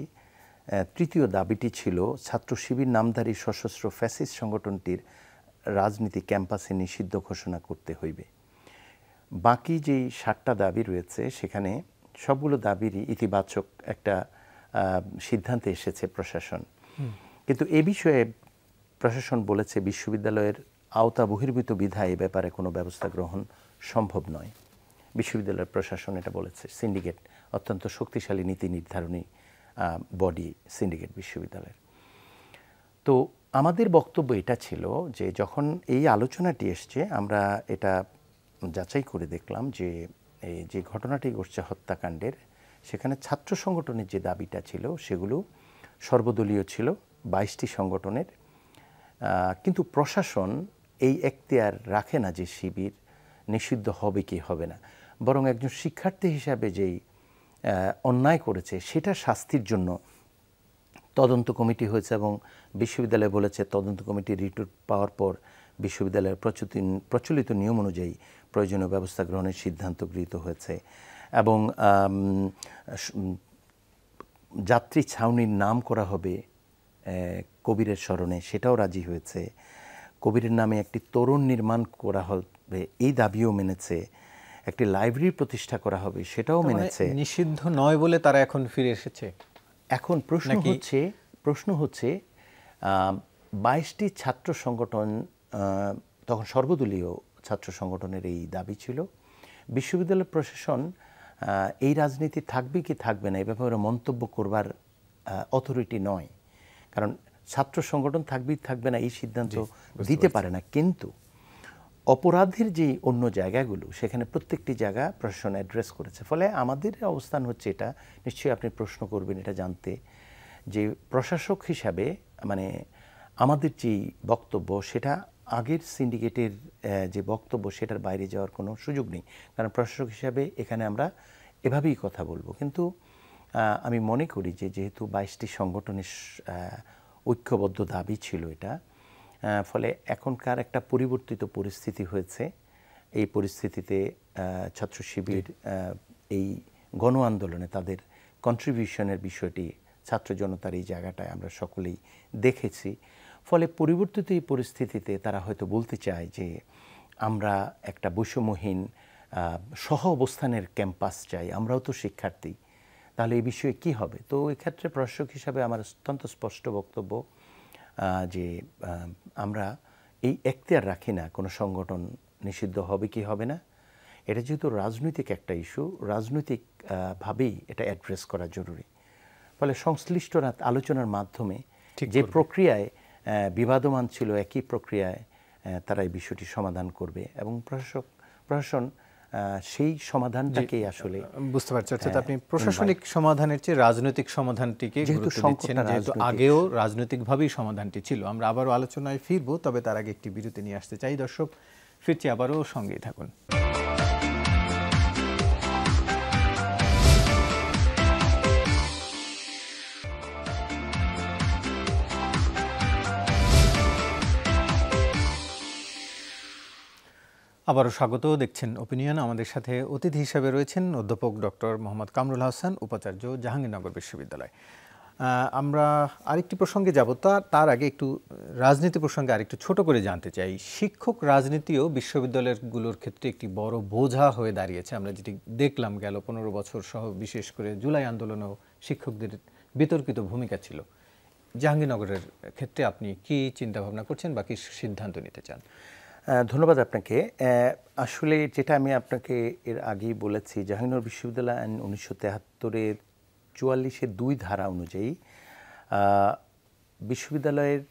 তৃতীয় দাবিটি ছিল ছাত্র শিবির নামধারী সশস্ত্র ফ্যাসিস্ট সংগঠনটির রাজনীতি ক্যাম্পাসে নিষিদ্ধ ঘোষণা করতে হইবে। বাকি যেই 7টা দাবি রয়েছে সেখানে সবগুলো দাবিরই ইতিবাচক একটা সিদ্ধান্তে এসেছে প্রশাসন, কিন্তু এ বিষয়ে প্রশাসন বলেছে বিশ্ববিদ্যালয়ের আওতা বহির্ভূত বিধায় এ ব্যাপারে কোনো ব্যবস্থা গ্রহণ সম্ভব নয়। বিশ্ববিদ্যালয়ের প্রশাসন এটা বলেছে। সিন্ডিকেট অত্যন্ত শক্তিশালী নীতি নির্ধারণী বডি সিন্ডিকেট বিশ্ববিদ্যালয়ের। তো আমাদের বক্তব্য এটা ছিল যে যখন এই আলোচনাটি এসছে আমরা এটা যাচাই করে দেখলাম যে এই যে ঘটনাটি ঘটছে হত্যাকাণ্ডের, সেখানে ছাত্র সংগঠনের যে দাবিটা ছিল সেগুলো সর্বদলীয় ছিল 22টি সংগঠনের, কিন্তু প্রশাসন এই এখতিয়ার রাখে না যে শিবির নিষিদ্ধ হবে কি হবে না, বরং একজন শিক্ষার্থী হিসাবে যেই অন্যায় করেছে সেটা শাস্তির জন্য তদন্ত কমিটি হয়েছে এবং বিশ্ববিদ্যালয় বলেছে তদন্ত কমিটি রিপোর্ট পাওয়ার পর বিশ্ববিদ্যালয়ের প্রচলিত নিয়ম অনুযায়ী প্রয়োজনীয় ব্যবস্থা গ্রহণের সিদ্ধান্ত গৃহীত হয়েছে এবং যাত্রী ছাউনির নাম করা হবে কবিরের স্মরণে, সেটাও রাজি হয়েছে। কবিরের নামে একটি তোরণ নির্মাণ করা হবে, এই দাবিও মেনেছে। একটি লাইব্রেরি প্রতিষ্ঠা করা হবে, সেটাও মেনেছে। নিষিদ্ধ নয় বলে তারা এখন ফিরে এসেছে। এখন প্রশ্ন হচ্ছে 22টি ছাত্র সংগঠন, তখন সর্বদলীয় ছাত্র সংগঠনের এই দাবি ছিল। বিশ্ববিদ্যালয় প্রশাসন এই রাজনীতি থাকবে কি থাকবে না এই ব্যাপারে মন্তব্য করবার অথরিটি নয়, কারণ ছাত্র সংগঠন থাকবেই থাকবে না এই সিদ্ধান্ত দিতে পারে না। কিন্তু অপরাধের যে অন্য জায়গাগুলো সেখানে প্রত্যেকটি জায়গা প্রশাসন অ্যাড্রেস করেছে। ফলে আমাদের অবস্থান হচ্ছে এটা, নিশ্চয়ই আপনি প্রশ্ন করবেন এটা জানতে, যে প্রশাসক হিসাবে মানে আমাদের যে বক্তব্য সেটা আগের সিন্ডিকেটের যে বক্তব্য সেটার বাইরে যাওয়ার কোনো সুযোগ নেই, কারণ প্রশাসক হিসাবে এখানে আমরা এভাবেই কথা বলবো। কিন্তু আমি মনে করি যে যেহেতু 22টি সংগঠনের ঐক্যবদ্ধ দাবি ছিল এটা, ফলে এখনকার একটা পরিবর্তিত পরিস্থিতি হয়েছে। এই পরিস্থিতিতে ছাত্র শিবির এই গণ আন্দোলনে তাদের কন্ট্রিবিউশনের বিষয়টি ছাত্র জনতার এই জায়গাটায় আমরা সকলেই দেখেছি। ফলে পরিবর্তিত এই পরিস্থিতিতে তারা হয়তো বলতে চায় যে আমরা একটা বৈষম্যহীন সহ অবস্থানের ক্যাম্পাস চাই, আমরাও তো শিক্ষার্থী, তাহলে এই বিষয়ে কি হবে? তো এক্ষেত্রে প্রশাসক হিসাবে আমার অত্যন্ত স্পষ্ট বক্তব্য যে আমরা এই এখতিয়ার রাখি না কোনো সংগঠন নিষিদ্ধ হবে কি হবে না। এটা যেহেতু রাজনৈতিক একটা ইস্যু, রাজনৈতিকভাবেই এটা অ্যাড্রেস করা জরুরি। ফলে সংশ্লিষ্টরা আলোচনার মাধ্যমে যে প্রক্রিয়ায় বিবাদমান ছিল একই প্রক্রিয়ায় তারা এই বিষয়টি সমাধান করবে এবং প্রশাসন সেই সমাধানটাকেই আসলে বুঝতে পারছি। অর্থাৎ আপনি প্রশাসনিক সমাধানের চেয়ে রাজনৈতিক সমাধানটিকে গুরুত্ব দিচ্ছেন, যেহেতু আগেও রাজনৈতিকভাবেই সমাধানটি ছিল। আমরা আবারও আলোচনায় ফিরবো, তবে তার আগে একটি বিরতি নিয়ে আসতে চাই। দর্শক, ফিরছি আবারও, সঙ্গেই থাকুন। আবারও স্বাগত। দেখছেন ওপিনিয়ন। আমাদের সাথে অতিথি হিসেবে রয়েছেন অধ্যাপক ডক্টর মোহাম্মদ কামরুল হাসান, উপাচার্য, জাহাঙ্গীরনগর বিশ্ববিদ্যালয়। আমরা আরেকটি প্রসঙ্গে যাব, তার আগে একটু রাজনীতি প্রসঙ্গে আরেকটু ছোট করে জানতে চাই। শিক্ষক রাজনীতিও বিশ্ববিদ্যালয়গুলোর ক্ষেত্রে একটি বড় বোঝা হয়ে দাঁড়িয়েছে। আমরা যেটি দেখলাম গেল 15 বছর সহ, বিশেষ করে জুলাই আন্দোলনেও শিক্ষকদের বিতর্কিত ভূমিকা ছিল। জাহাঙ্গীরনগরের ক্ষেত্রে আপনি কি চিন্তাভাবনা করছেন বা কি সিদ্ধান্ত নিতে চান? ধন্যবাদ আপনাকে। আসলে যেটা আমি আপনাকে এর আগেই বলেছি, জাহাঙ্গীরনগর বিশ্ববিদ্যালয় আইন 1973-এর 44-এর 2 ধারা অনুযায়ী বিশ্ববিদ্যালয়ের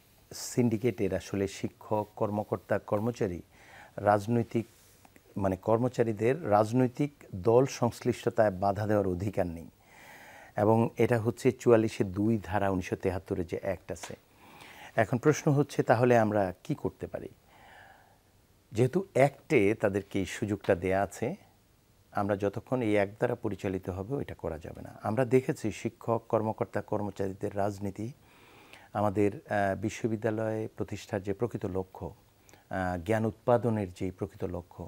সিন্ডিকেটের আসলে শিক্ষক, কর্মকর্তা, কর্মচারী রাজনৈতিক মানে কর্মচারীদের রাজনৈতিক দল সংশ্লিষ্টতায় বাধা দেওয়ার অধিকার নেই, এবং এটা হচ্ছে 44-এর 2 ধারা 1973-এর যে অ্যাক্ট আছে। এখন প্রশ্ন হচ্ছে তাহলে আমরা কি করতে পারি? যেহেতু অ্যাক্টে তাদেরকে এই সুযোগটা দেয়া আছে, আমরা যতক্ষণ এই অ্যাক্ট দ্বারা পরিচালিত হবে ওইটা করা যাবে না। আমরা দেখেছি শিক্ষক, কর্মকর্তা, কর্মচারীদের রাজনীতি আমাদের বিশ্ববিদ্যালয়ে প্রতিষ্ঠার যে প্রকৃত লক্ষ্য, জ্ঞান উৎপাদনের যে প্রকৃত লক্ষ্য,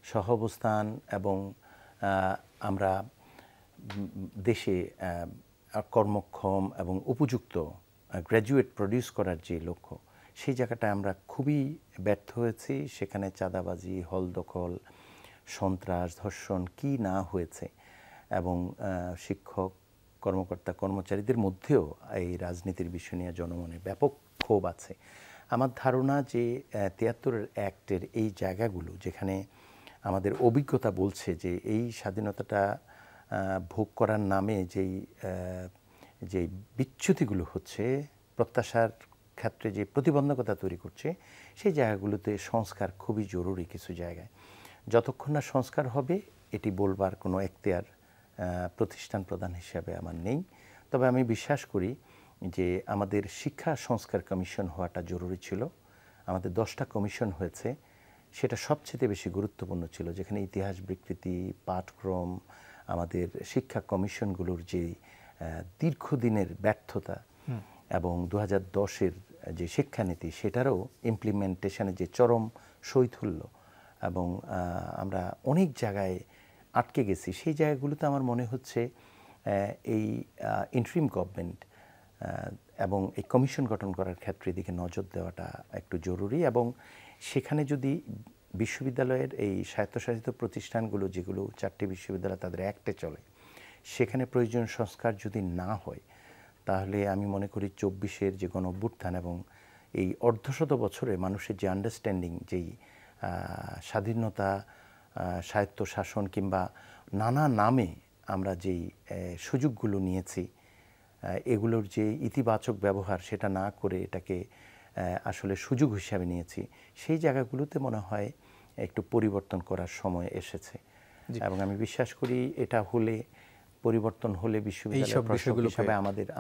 সহাবস্থান এবং আমরা দেশে কর্মক্ষম এবং উপযুক্ত গ্র্যাজুয়েট প্রডিউস করার যে লক্ষ্য, সেই জায়গাটায় আমরা খুবই ব্যর্থ হয়েছি। সেখানে চাঁদাবাজি, হল দখল, সন্ত্রাস, ধর্ষণ কি না হয়েছে, এবং শিক্ষক, কর্মকর্তা, কর্মচারীদের মধ্যেও এই রাজনীতির বিষয় নিয়ে জনমনে ব্যাপক ক্ষোভ আছে। আমার ধারণা যে 73-এর অ্যাক্টের এই জায়গাগুলো, যেখানে আমাদের অভিজ্ঞতা বলছে যে এই স্বাধীনতাটা ভোগ করার নামে যেই বিচ্যুতিগুলো হচ্ছে, প্রত্যাশার ক্ষেত্রে যে প্রতিবন্ধকতা তৈরি করছে, সেই জায়গাগুলোতে সংস্কার খুবই জরুরি। কিছু জায়গায় যতক্ষণ না সংস্কার হবে এটি বলবার কোনো এখতিয়ার প্রতিষ্ঠান প্রধান হিসাবে আমার নেই। তবে আমি বিশ্বাস করি যে আমাদের শিক্ষা সংস্কার কমিশন হওয়াটা জরুরি ছিল। আমাদের 10টা কমিশন হয়েছে, সেটা সবচেয়ে বেশি গুরুত্বপূর্ণ ছিল, যেখানে ইতিহাস বিকৃতি, পাঠক্রম, আমাদের শিক্ষা কমিশনগুলোর যে দীর্ঘদিনের ব্যর্থতা এবং 2010-এর যে শিক্ষানীতি সেটারও ইমপ্লিমেন্টেশনে যে চরম শৈথল্য, এবং আমরা অনেক জায়গায় আটকে গেছি, সেই জায়গাগুলোতে আমার মনে হচ্ছে এই ইন্টারিম গভর্নমেন্ট এবং এই কমিশন গঠন করার ক্ষেত্রে এদিকে নজর দেওয়াটা একটু জরুরি। এবং সেখানে যদি বিশ্ববিদ্যালয়ের এই স্বায়ত্তশাসিত প্রতিষ্ঠানগুলো, যেগুলো 4টি বিশ্ববিদ্যালয় তাদের অ্যাক্টে চলে, সেখানে প্রয়োজনীয় সংস্কার যদি না হয়, তাহলে আমি মনে করি 24-এর যে গণঅভ্যুত্থান এবং এই অর্ধশত বছরে মানুষের যে আন্ডারস্ট্যান্ডিং, যেই স্বাধীনতা, স্বায়ত্তশাসন কিংবা নানা নামে আমরা যেই সুযোগগুলো নিয়েছি, এগুলোর যে ইতিবাচক ব্যবহার সেটা না করে এটাকে আসলে সুযোগ হিসাবে নিয়েছি, সেই জায়গাগুলোতে মনে হয় একটু পরিবর্তন করার সময় এসেছে। এবং আমি বিশ্বাস করি এটা হলে, পরিবর্তন হলে বিশ্ববিদ্যালয়ের প্রশাসক হিসাবে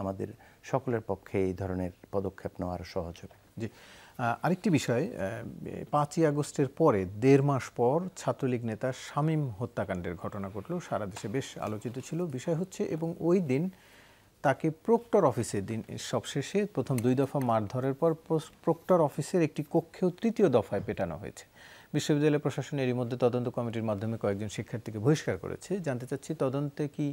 আমাদের সকলের পক্ষে এই ধরনের পদক্ষেপ নেওয়া আরও সহজ হবে। জি, আরেকটি বিষয়, 5ই আগস্টের পরে 1.5 মাস পর ছাত্রলীগ নেতা শামীম হত্যাকাণ্ডের ঘটনা ঘটল, সারা দেশে বেশ আলোচিত ছিল। বিষয় হচ্ছে, এবং ওই দিন তাকে প্রক্টর অফিসে সবশেষে প্রথম 2 দফা মারধরের পর প্রক্টর অফিসের একটি কক্ষেও 3য় দফায় পেটানো হয়েছে। বিশ্ববিদ্যালয় প্রশাসন এরই মধ্যে তদন্ত কমিটির মাধ্যমে কয়েকজন শিক্ষার্থীকে বহিষ্কার করেছে। জানতে চাচ্ছি, তদন্তে কি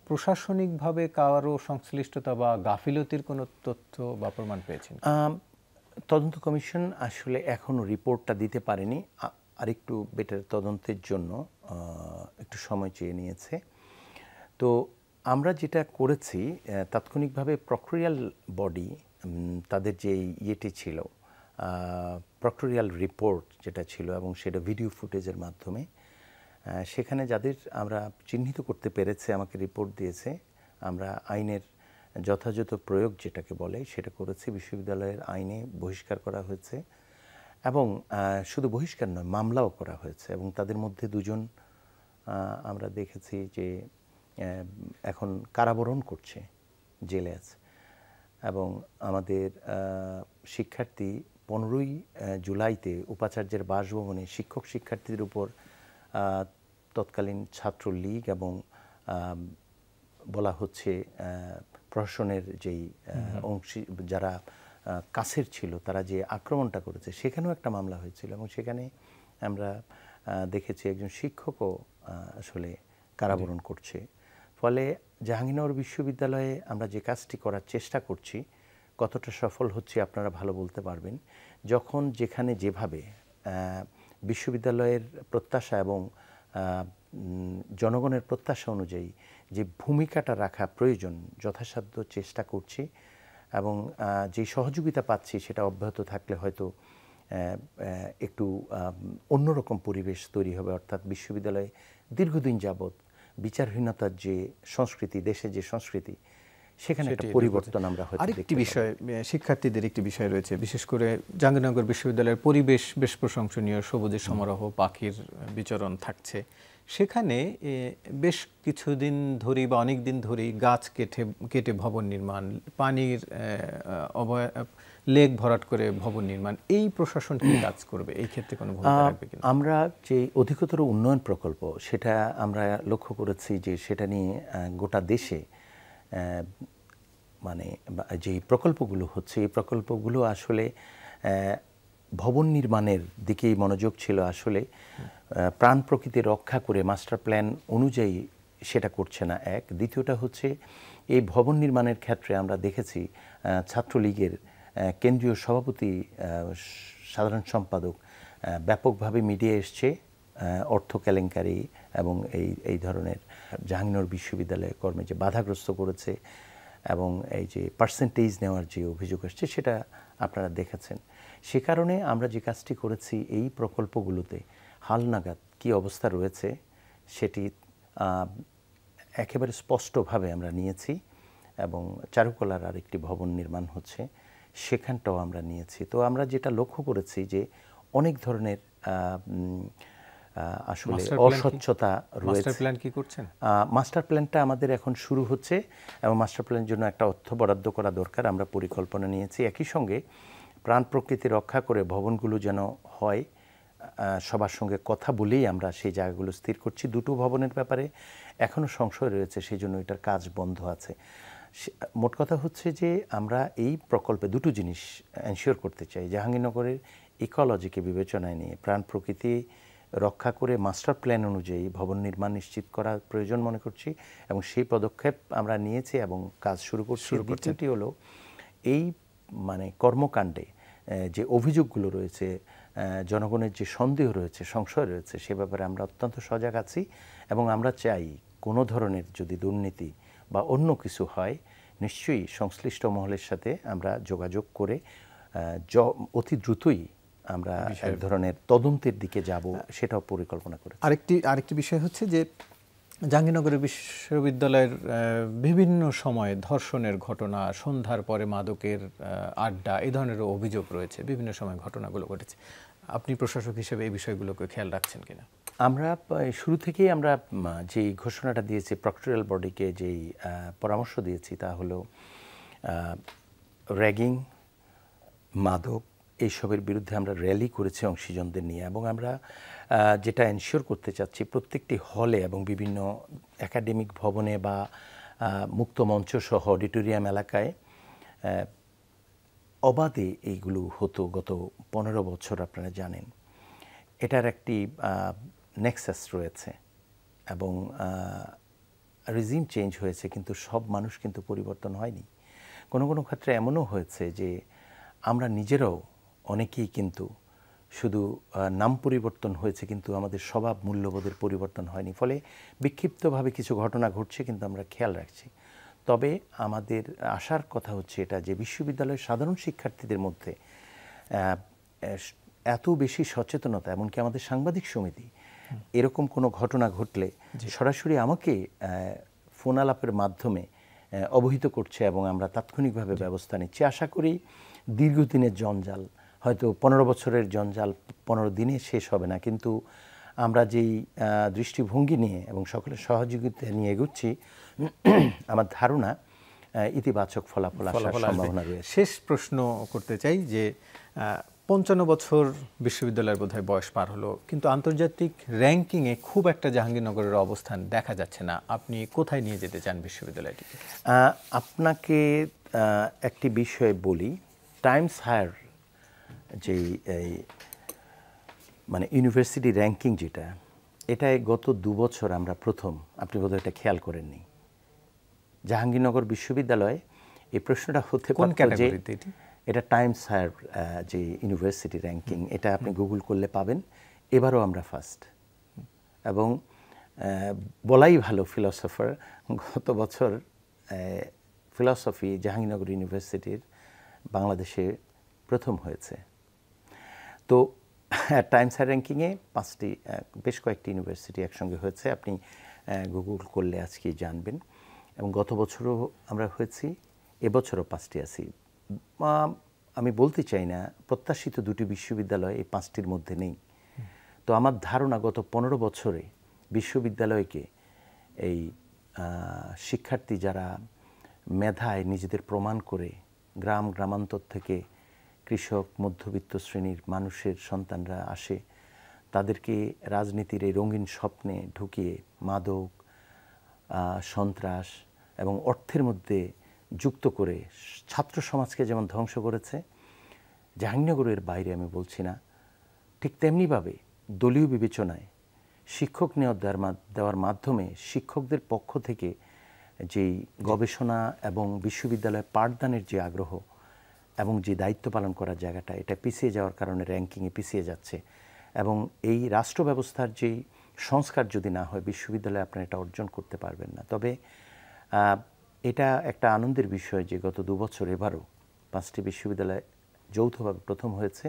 প্রশাসনিকভাবে কারো সংশ্লিষ্টতা বা গাফিলতির কোনো তথ্য বা প্রমাণ পেয়েছেন? তদন্ত কমিশন আসলে এখনও রিপোর্টটা দিতে পারেনি, আরেকটু বেটার তদন্তের জন্য একটু সময় চেয়ে নিয়েছে। তো আমরা যেটা করেছি, তাৎক্ষণিকভাবে প্রক্টোরিয়াল বডি তাদের যে ইয়েটি ছিল, প্রক্টোরিয়াল রিপোর্ট যেটা ছিল, এবং সেটা ভিডিও ফুটেজের মাধ্যমে সেখানে যাদের আমরা চিহ্নিত করতে পেরেছে আমাকে রিপোর্ট দিয়েছে, আমরা আইনের যথাযথ প্রয়োগ যেটাকে বলে সেটা করেছি। বিশ্ববিদ্যালয়ের আইনে বহিষ্কার করা হয়েছে, এবং শুধু বহিষ্কার নয়, মামলাও করা হয়েছে। এবং তাদের মধ্যে 2 জন আমরা দেখেছি যে এখন কারাবরণ করছে, জেলে আছে। এবং আমাদের শিক্ষার্থী 15ই জুলাইতে উপাচার্যের বাসভবনে শিক্ষক শিক্ষার্থীদের উপর তৎকালীন ছাত্রলীগ এবং বলা হচ্ছে প্রশাসনের যেই যারা কাছের ছিল তারা যে আক্রমণটা করেছে, সেখানেও একটা মামলা হয়েছিল। এবং সেখানে আমরা দেখেছি একজন শিক্ষকও আসলে কারাবরণ করছে। ফলে জাহাঙ্গীরনগর বিশ্ববিদ্যালয়ে আমরা যে কাজটি করার চেষ্টা করছি, কতটা সফল হচ্ছে আপনারা ভালো বলতে পারবেন। যখন যেখানে যেভাবে বিশ্ববিদ্যালয়ের প্রত্যাশা এবং জনগণের প্রত্যাশা অনুযায়ী যে ভূমিকাটা রাখা প্রয়োজন, যথাসাধ্য চেষ্টা করছি। এবং যে সহযোগিতা পাচ্ছি সেটা অব্যাহত থাকলে হয়তো একটু অন্যরকম পরিবেশ তৈরি হবে। অর্থাৎ বিশ্ববিদ্যালয়ে দীর্ঘদিন যাবৎ বিচারহীনতার যে সংস্কৃতি, দেশে যে সংস্কৃতি, সেখানে একটা পরিবর্তন আমরা হয়তো দেখতে পাবো। আরেকটি বিষয়, শিক্ষার্থীদের একটি বিষয় রয়েছে, বিশেষ করে জাহাঙ্গীরনগর বিশ্ববিদ্যালয়ের পরিবেশ বেশ প্রশংসনীয়, সবুজের সমারোহ, পাখির বিচরণ থাকছে। সেখানে বেশ কিছুদিন ধরেই বা অনেক দিন ধরেই গাছ কেটে ভবন নির্মাণ, পানির লেক ভরাট করে ভবন নির্মাণ, এই প্রশাসন কি কাজ করবে? এই ক্ষেত্রে কোনো ভূমিকা রাখবে কিনা? আমরা যে অধিকতর উন্নয়ন প্রকল্প, সেটা আমরা লক্ষ্য করেছি যে সেটা নিয়ে গোটা দেশে মানে যে প্রকল্পগুলো হচ্ছে, এই প্রকল্পগুলো আসলে ভবন নির্মাণের দিকেই মনোযোগ ছিল। আসলে প্রাণ প্রকৃতি রক্ষা করে মাস্টার প্ল্যান অনুযায়ী সেটা করছে না, এক। দ্বিতীয়টা হচ্ছে, এই ভবন নির্মাণের ক্ষেত্রে আমরা দেখেছি ছাত্রলীগের কেন্দ্রীয় সভাপতি, সাধারণ সম্পাদক ব্যাপকভাবে মিডিয়া এসছে অর্থ কেলেঙ্কারি এবং এই ধরনের জাহাঙ্গীরনগর বিশ্ববিদ্যালয়ে কর্মে যে বাধাগ্রস্ত করেছে, এবং এই যে পার্সেন্টেজ নেওয়ার যে অভিযোগ আসছে, সেটা আপনারা দেখেছেন। সে কারণে আমরা যে কাজটি করেছি, এই প্রকল্পগুলোতে হালনাগাদ কী অবস্থা রয়েছে সেটি একেবারে স্পষ্টভাবে আমরা নিয়েছি। এবং চারুকলার আরেকটি ভবন নির্মাণ হচ্ছে, সেখানটাও আমরা নিয়েছি। তো আমরা যেটা লক্ষ্য করেছি যে অনেক ধরনের আসলে অস্বচ্ছতা রয়েছে। মাস্টার প্ল্যান কি করছেন? মাস্টার প্ল্যানটা আমাদের এখন শুরু হচ্ছে, এবং মাস্টার প্ল্যানের জন্য একটা অর্থ বরাদ্দ করা দরকার। আমরা পরিকল্পনা নিয়েছি। একই সঙ্গে প্রাণ প্রকৃতি রক্ষা করে ভবনগুলো যেন হয়, সবার সঙ্গে কথা বলেই আমরা সেই জায়গাগুলো স্থির করছি। 2টো ভবনের ব্যাপারে এখনও সংশয় রয়েছে, সেই জন্য এটার কাজ বন্ধ আছে। মোট কথা হচ্ছে যে আমরা এই প্রকল্পে 2টো জিনিস এনশিওর করতে চাই। জাহাঙ্গীরনগরের ইকোলজিকে বিবেচনায় নিয়ে প্রাণ প্রকৃতি রক্ষা করে মাস্টার প্ল্যান অনুযায়ী ভবন নির্মাণ নিশ্চিত করার প্রয়োজন মনে করছি, এবং সেই পদক্ষেপ আমরা নিয়েছি এবং কাজ শুরু করছি। দ্বিতীয়টি হলো, এই মানে কর্মকাণ্ডে যে অভিযোগগুলো রয়েছে, জনগণের যে সন্দেহ রয়েছে, সংশয় রয়েছে, সে ব্যাপারে আমরা অত্যন্ত সজাগ আছি। এবং আমরা চাই কোনো ধরনের যদি দুর্নীতি বা অন্য কিছু হয়, নিশ্চয়ই সংশ্লিষ্ট মহলের সাথে আমরা যোগাযোগ করে অতি দ্রুতই আমরা এক ধরনের তদন্তের দিকে যাব, সেটাও পরিকল্পনা করেছি। আরেকটি বিষয় হচ্ছে যে জাহাঙ্গীরনগর বিশ্ববিদ্যালয়ের বিভিন্ন সময়ে ধর্ষণের ঘটনা, সন্ধ্যার পরে মাদকের আড্ডা, এই ধরনের অভিযোগ রয়েছে, বিভিন্ন সময় ঘটনাগুলো ঘটেছে। আপনি প্রশাসক হিসেবে এই বিষয়গুলোকে খেয়াল রাখছেন কিনা? আমরা শুরু থেকেই আমরা যেই ঘোষণাটা দিয়েছি, প্রক্টরিয়াল বডিকে যেই পরামর্শ দিয়েছি, তা হলো র্যাগিং, মাদক, এইসবের বিরুদ্ধে আমরা র্যালি করেছি অংশীজনদের নিয়ে, এবং আমরা যেটা এনশিওর করতে চাচ্ছি প্রত্যেকটি হলে এবং বিভিন্ন একাডেমিক ভবনে বা মুক্ত মঞ্চ সহ অডিটোরিয়াম এলাকায় অবাধে এইগুলো হতো গত 15 বছর। আপনারা জানেন এটার একটি নেক্সাস রয়েছে এবং রিজিম চেঞ্জ হয়েছে, কিন্তু সব মানুষ কিন্তু পরিবর্তন হয়নি। কোনো কোনো ক্ষেত্রে এমনও হয়েছে যে আমরা নিজেরাও অনেকেই কিন্তু শুধু নাম পরিবর্তন হয়েছে, কিন্তু আমাদের স্বভাব মূল্যবোধের পরিবর্তন হয়নি। ফলে বিক্ষিপ্তভাবে কিছু ঘটনা ঘটছে, কিন্তু আমরা খেয়াল রাখছি। তবে আমাদের আশার কথা হচ্ছে এটা যে বিশ্ববিদ্যালয়ের সাধারণ শিক্ষার্থীদের মধ্যে এত বেশি সচেতনতা, এমনকি আমাদের সাংবাদিক সমিতি এরকম কোনো ঘটনা ঘটলে সরাসরি আমাকে ফোন আলাপের মাধ্যমে অবহিত করছে এবং আমরা তাৎক্ষণিকভাবে ব্যবস্থা নিচ্ছি। আশা করি দীর্ঘদিনের জঞ্জাল, হয়তো 15 বছরের জঞ্জাল 15 দিনে শেষ হবে না, কিন্তু আমরা যেই দৃষ্টিভঙ্গি নিয়ে এবং সকলের সহযোগিতা নিয়ে এগুচ্ছি, আমার ধারণা ইতিবাচক ফলাফল আসার সম্ভাবনা রয়েছে। শেষ প্রশ্ন করতে চাই যে 55 বছর বিশ্ববিদ্যালয়ের বোধহয় বয়স পার হলো, কিন্তু আন্তর্জাতিক র্যাঙ্কিংয়ে খুব একটা জাহাঙ্গীরনগরের অবস্থান দেখা যাচ্ছে না। আপনি কোথায় নিয়ে যেতে চান বিশ্ববিদ্যালয়টিকে? আপনাকে একটি বিষয় বলি, টাইমস হায়ার যেই মানে ইউনিভার্সিটি র্যাঙ্কিং যেটা, এটাই গত 2 বছর আমরা প্রথম। আপনি বোধহয় এটা খেয়াল করেননি। জাহাঙ্গীরনগর বিশ্ববিদ্যালয়, এই প্রশ্নটা হতে পারে যে এটা টাইমস হায়ার যে ইউনিভার্সিটি র্যাঙ্কিং, এটা আপনি গুগল করলে পাবেন। এবারও আমরা ফার্স্ট, এবং বলাই ভালো ফিলসফার, গত বছর ফিলসফি জাহাঙ্গীরনগর ইউনিভার্সিটির বাংলাদেশে প্রথম হয়েছে। তো টাইমস হায়ার র্যাঙ্কিংয়ে বেশ কয়েকটি ইউনিভার্সিটি একসঙ্গে হয়েছে, আপনি গুগল করলে আজকে জানবেন। এবং গত বছরও আমরা হয়েছি, এবছরও 5টি আছি। আমি বলতে চাই না প্রত্যাশিত 2টি বিশ্ববিদ্যালয় এই 5টির মধ্যে নেই। তো আমার ধারণা গত 15 বছরে বিশ্ববিদ্যালয়কে এই শিক্ষার্থী যারা মেধায় নিজেদের প্রমাণ করে গ্রামান্তর থেকে কৃষক, মধ্যবিত্ত শ্রেণীর মানুষের সন্তানরা আসে, তাদেরকে রাজনীতির এই রঙিন স্বপ্নে ঢুকিয়ে মাদক, সন্ত্রাস এবং অর্থের মধ্যে যুক্ত করে ছাত্র সমাজকে যেমন ধ্বংস করেছে, জাহাঙ্গীরনগরের বাইরে আমি বলছি না, ঠিক তেমনিভাবে দলীয় বিবেচনায় শিক্ষক নিয়োগ দেওয়ার মাধ্যমে শিক্ষকদের পক্ষ থেকে যেই গবেষণা এবং বিশ্ববিদ্যালয়ে পাঠদানের যে আগ্রহ এবং যে দায়িত্ব পালন করার জায়গাটা, এটা পিছিয়ে যাওয়ার কারণে র্যাঙ্কিংয়ে পিছিয়ে যাচ্ছে। এবং এই রাষ্ট্র ব্যবস্থার যেই সংস্কার যদি না হয়, বিশ্ববিদ্যালয়ে আপনারা এটা অর্জন করতে পারবেন না। তবে এটা একটা আনন্দের বিষয় যে গত 2 বছর এবারও 5টি বিশ্ববিদ্যালয় যৌথভাবে প্রথম হয়েছে,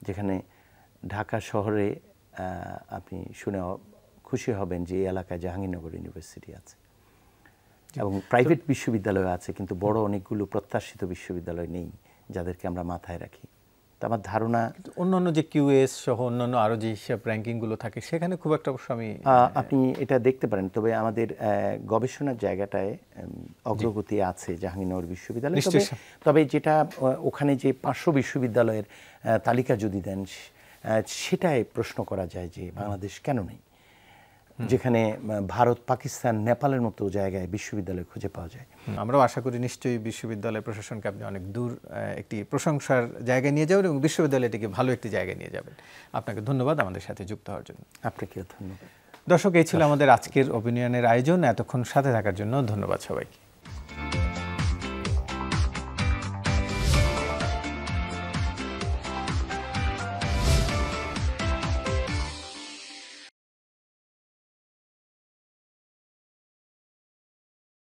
যেখানে ঢাকা শহরে আপনি শুনে খুশি হবেন যে এই এলাকায় জাহাঙ্গীরনগর ইউনিভার্সিটি আছে এবং প্রাইভেট বিশ্ববিদ্যালয় আছে, কিন্তু বড় অনেকগুলো প্রত্যাশিত বিশ্ববিদ্যালয় নেই যাদেরকে আমরা মাথায় রাখি। তো আমার ধারণা অন্যান্য যে কিউএস সহ অন্যান্য আরও যে হিসাব র্যাঙ্কিংগুলো থাকে, সেখানে খুব একটা অবশ্য আপনি এটা দেখতে পারেন। তবে আমাদের গবেষণার জায়গাটায় অগ্রগতি আছে জাহাঙ্গীরনগর বিশ্ববিদ্যালয়। তবে যেটা ওখানে যে 500 বিশ্ববিদ্যালয়ের তালিকা যদি দেন, সেটাই প্রশ্ন করা যায় যে বাংলাদেশ কেন নেই, যেখানে ভারত, পাকিস্তান, নেপালের মতো জায়গায় বিশ্ববিদ্যালয় খুঁজে পাওয়া যায়। আমরাও আশা করি নিশ্চয়ই বিশ্ববিদ্যালয় প্রশাসনকে আপনি অনেক দূর একটি প্রশংসার জায়গায় নিয়ে যাবেন এবং বিশ্ববিদ্যালয়টিকে ভালো একটি জায়গায় নিয়ে যাবেন। আপনাকে ধন্যবাদ আমাদের সাথে যুক্ত হওয়ার জন্য। আপনাকেও ধন্যবাদ। দর্শক, এই ছিল আমাদের আজকের ওপিনিয়নের আয়োজন। এতক্ষণ সাথে থাকার জন্য ধন্যবাদ সবাইকে।